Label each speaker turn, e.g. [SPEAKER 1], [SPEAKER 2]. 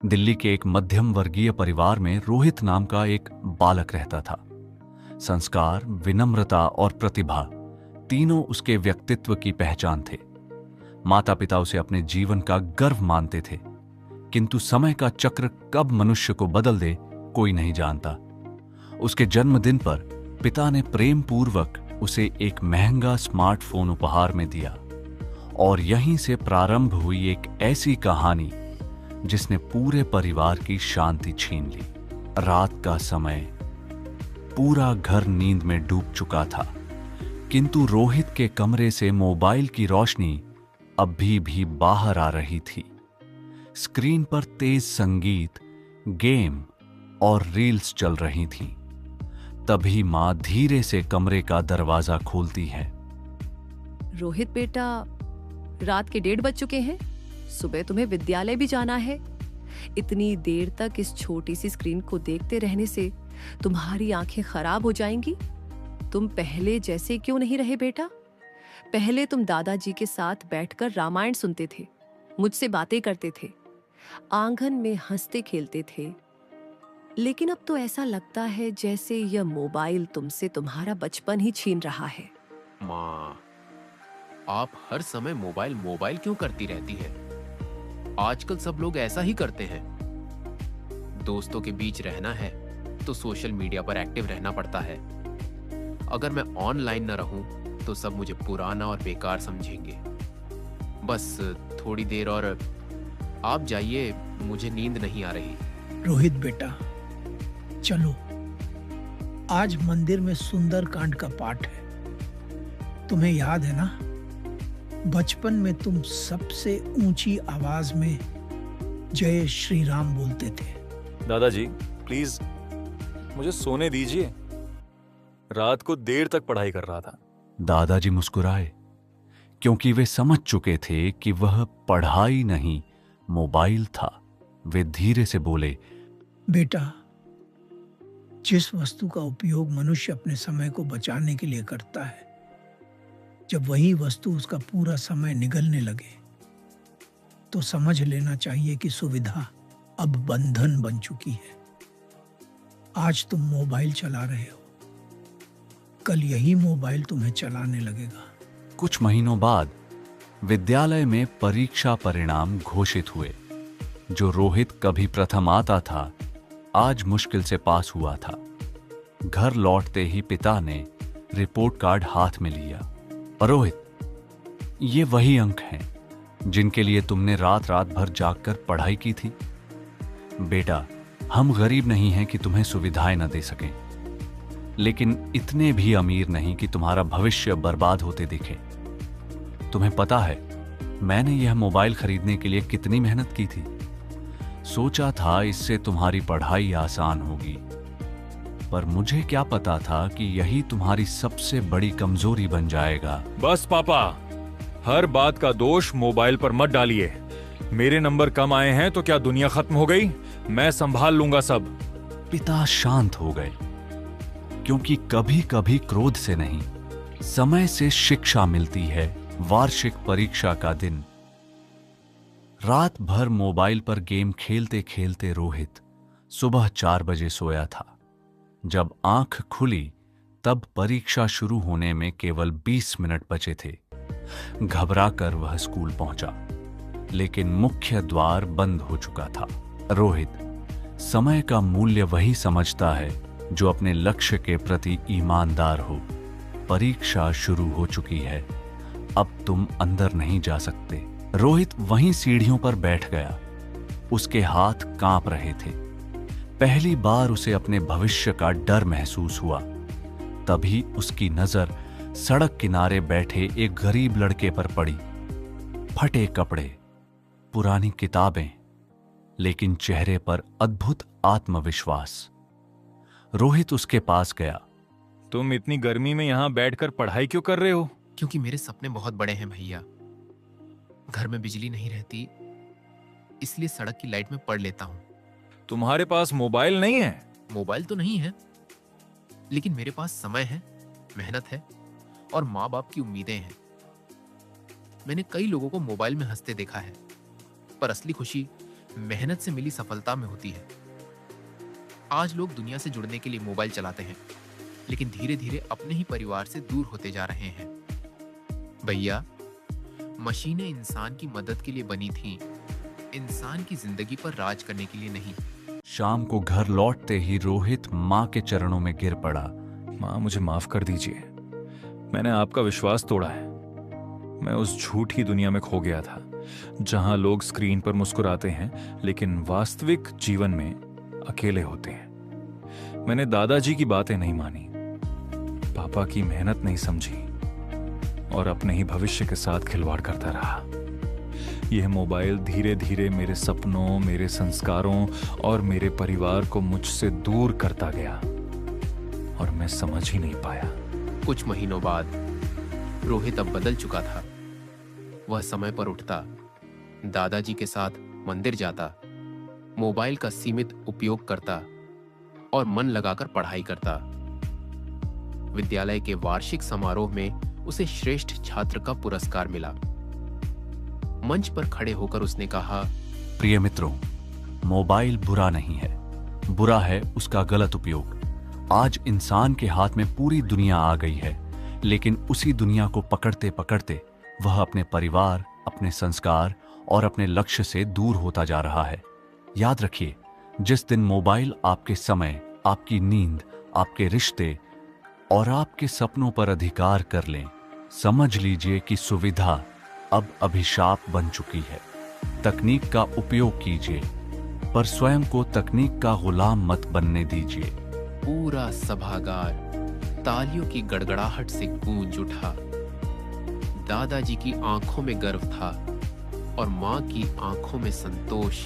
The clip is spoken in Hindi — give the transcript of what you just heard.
[SPEAKER 1] दिल्ली के एक मध्यम वर्गीय परिवार में रोहित नाम का एक बालक रहता था। संस्कार, विनम्रता और प्रतिभा तीनों उसके व्यक्तित्व की पहचान थे। माता पिता उसे अपने जीवन का गर्व मानते थे, किंतु समय का चक्र कब मनुष्य को बदल दे कोई नहीं जानता। उसके जन्मदिन पर पिता ने प्रेम पूर्वक उसे एक महंगा स्मार्टफोन उपहार में दिया और यहीं से प्रारंभ हुई एक ऐसी कहानी जिसने पूरे परिवार की शांति छीन ली। रात का समय, पूरा घर नींद में डूब चुका था, किंतु रोहित के कमरे से मोबाइल की रोशनी अभी भी बाहर आ रही थी। स्क्रीन पर तेज संगीत, गेम और रील्स चल रही थीं। तभी मां धीरे से कमरे का दरवाजा खोलती है।
[SPEAKER 2] रोहित बेटा, रात के 1:30 बज चुके हैं। सुबह तुम्हें विद्यालय भी जाना है। इतनी देर तक इस छोटी सी स्क्रीन को देखते रहने से तुम्हारी आंखें खराब हो जाएंगी। तुम पहले जैसे क्यों नहीं रहे बेटा? पहले तुम दादाजी के साथ बैठकर रामायण सुनते थे, मुझसे बातें करते थे, आंगन में हंसते खेलते थे। लेकिन अब तो ऐसा लगता है जैसे यह मोबाइल तुमसे तुम्हारा बचपन ही छीन रहा है।
[SPEAKER 3] माँ, आप हर समय मोबाइल मोबाइल क्यों करती रहती है? आजकल सब लोग ऐसा ही करते हैं। दोस्तों के बीच रहना है तो सोशल मीडिया पर एक्टिव रहना पड़ता है। अगर मैं ऑनलाइन न रहूं तो सब मुझे पुराना और बेकार समझेंगे। बस थोड़ी देर और आप जाइए, मुझे नींद नहीं आ रही।
[SPEAKER 4] रोहित बेटा, चलो, आज मंदिर में सुंदर कांड का पाठ है। तुम्हें याद है ना, बचपन में तुम सबसे ऊंची आवाज में जय श्री राम बोलते थे।
[SPEAKER 5] दादाजी प्लीज मुझे सोने दीजिए, रात को देर तक पढ़ाई कर रहा था।
[SPEAKER 1] दादाजी मुस्कुराए, क्योंकि वे समझ चुके थे कि वह पढ़ाई नहीं, मोबाइल था। वे धीरे से बोले,
[SPEAKER 4] बेटा, जिस वस्तु का उपयोग मनुष्य अपने समय को बचाने के लिए करता है, जब वही वस्तु उसका पूरा समय निगलने लगे तो समझ लेना चाहिए कि सुविधा अब बंधन बन चुकी है। आज तुम मोबाइल चला रहे हो, कल यही मोबाइल तुम्हें चलाने लगेगा।
[SPEAKER 1] कुछ महीनों बाद विद्यालय में परीक्षा परिणाम घोषित हुए। जो रोहित कभी प्रथम आता था, आज मुश्किल से पास हुआ था। घर लौटते ही पिता ने रिपोर्ट कार्ड हाथ में लिया। रोहित, ये वही अंक हैं जिनके लिए तुमने रात रात भर जागकर पढ़ाई की थी। बेटा, हम गरीब नहीं हैं कि तुम्हें सुविधाएं न दे सकें, लेकिन इतने भी अमीर नहीं कि तुम्हारा भविष्य बर्बाद होते दिखे। तुम्हें पता है मैंने यह मोबाइल खरीदने के लिए कितनी मेहनत की थी। सोचा था इससे तुम्हारी पढ़ाई आसान होगी, पर मुझे क्या पता था कि यही तुम्हारी सबसे बड़ी कमजोरी बन जाएगा।
[SPEAKER 5] बस पापा, हर बात का दोष मोबाइल पर मत डालिए। मेरे नंबर कम आए हैं तो क्या दुनिया खत्म हो गई? मैं संभाल लूंगा सब।
[SPEAKER 1] पिता शांत हो गए, क्योंकि कभी कभी क्रोध से नहीं, समय से शिक्षा मिलती है। वार्षिक परीक्षा का दिन। रात भर मोबाइल पर गेम खेलते खेलते रोहित सुबह 4 बजे सोया था। जब आंख खुली तब परीक्षा शुरू होने में केवल 20 मिनट बचे थे। घबराकर वह स्कूल पहुंचा, लेकिन मुख्य द्वार बंद हो चुका था। रोहित, समय का मूल्य वही समझता है जो अपने लक्ष्य के प्रति ईमानदार हो। परीक्षा शुरू हो चुकी है, अब तुम अंदर नहीं जा सकते। रोहित वहीं सीढ़ियों पर बैठ गया। उसके हाथ कांप रहे थे। पहली बार उसे अपने भविष्य का डर महसूस हुआ। तभी उसकी नजर सड़क किनारे बैठे एक गरीब लड़के पर पड़ी। फटे कपड़े, पुरानी किताबें, लेकिन चेहरे पर अद्भुत आत्मविश्वास। रोहित उसके पास गया।
[SPEAKER 5] तुम इतनी गर्मी में यहां बैठकर पढ़ाई क्यों कर रहे हो?
[SPEAKER 3] क्योंकि मेरे सपने बहुत बड़े हैं भैया। घर में बिजली नहीं रहती, इसलिए सड़क की लाइट में पढ़ लेता हूं।
[SPEAKER 5] तुम्हारे पास मोबाइल नहीं है?
[SPEAKER 3] मोबाइल तो नहीं है, लेकिन मेरे पास समय है, मेहनत है और माँ बाप की उम्मीदें हैं। मैंने कई लोगों को मोबाइल में हंसते देखा है, पर असली खुशी मेहनत से मिली सफलता में होती है। आज लोग दुनिया से जुड़ने के लिए मोबाइल चलाते हैं, लेकिन धीरे धीरे अपने ही परिवार से दूर होते जा रहे हैं। भैया, मशीनें इंसान की मदद के लिए बनी थीं, इंसान की जिंदगी पर राज करने के लिए नहीं।
[SPEAKER 1] शाम को घर लौटते ही रोहित माँ के चरणों में गिर पड़ा।
[SPEAKER 5] माँ, मुझे माफ कर दीजिए। मैंने आपका विश्वास तोड़ा है। मैं उस झूठी दुनिया में खो गया था जहां लोग स्क्रीन पर मुस्कुराते हैं लेकिन वास्तविक जीवन में अकेले होते हैं। मैंने दादाजी की बातें नहीं मानी, पापा की मेहनत नहीं समझी और अपने ही भविष्य के साथ खिलवाड़ करता रहा। यह मोबाइल धीरे धीरे मेरे सपनों, मेरे संस्कारों और मेरे परिवार को मुझसे दूर करता गया और मैं समझ ही नहीं पाया।
[SPEAKER 3] कुछ महीनों बाद रोहित अब बदल चुका था। वह समय पर उठता, दादाजी के साथ मंदिर जाता, मोबाइल का सीमित उपयोग करता और मन लगाकर पढ़ाई करता। विद्यालय के वार्षिक समारोह में उसे श्रेष्ठ छात्र का पुरस्कार मिला। मंच पर खड़े होकर उसने कहा,
[SPEAKER 1] प्रिय मित्रों, मोबाइल बुरा नहीं है, बुरा है उसका गलत उपयोग। आज इंसान के हाथ में पूरी दुनिया आ गई है, लेकिन उसी दुनिया को पकड़ते पकड़ते वह अपने परिवार, अपने संस्कार और अपने लक्ष्य से दूर होता जा रहा है। याद रखिए, जिस दिन मोबाइल आपके समय, आपकी नींद, आपके रिश्ते और आपके सपनों पर अधिकार कर लें, समझ लीजिए कि सुविधा अब अभिशाप बन चुकी है। तकनीक का उपयोग कीजिए, पर स्वयं को तकनीक का गुलाम मत बनने दीजिए।
[SPEAKER 3] पूरा सभागार तालियों की गड़गड़ाहट से गूंज उठा। दादाजी की आंखों में गर्व था और मां की आंखों में संतोष।